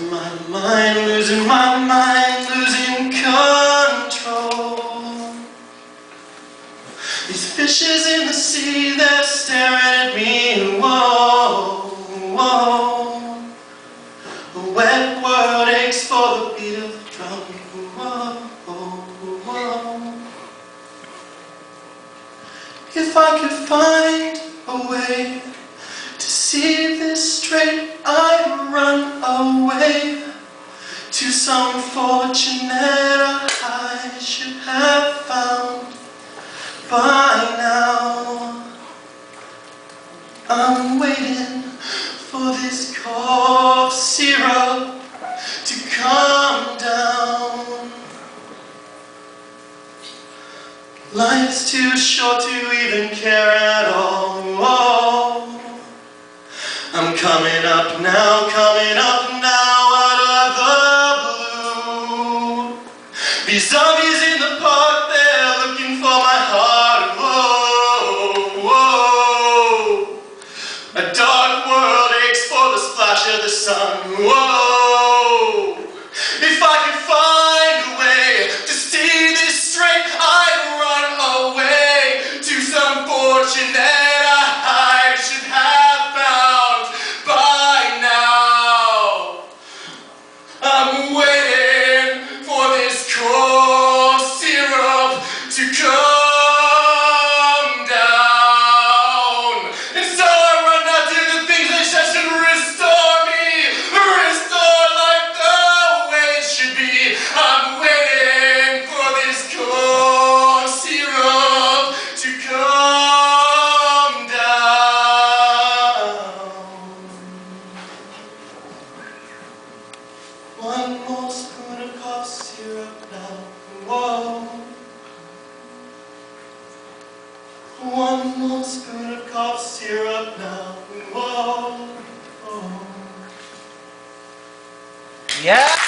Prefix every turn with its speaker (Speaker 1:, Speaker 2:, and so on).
Speaker 1: losing my mind, losing control. These fishes in the sea, they're staring at me. Whoa, whoa. The wet world aches for the beat of the drum. Whoa, whoa. If I could find a way to see this straight, I'd run away to some fortune that I should have found by now. I'm waiting for this cough syrup to calm down. Life's too short to even care at all. Whoa. I'm coming up now out of the blue. These zombies in the park, they're looking for my heart. Whoa, whoa. A dark world aches for the splash of the sun. Whoa. If I could find a way to see this straight, I'd run away to some fortune that I should have found by now. I'm waiting for this cough syrup to calm down. And so I run out to the things that should restore me, restore life the way it should be. I'm waiting for this cough syrup to calm down. One more spoon of cough syrup now. Whoa. One more spoon of cough syrup now. Whoa.
Speaker 2: Yeah.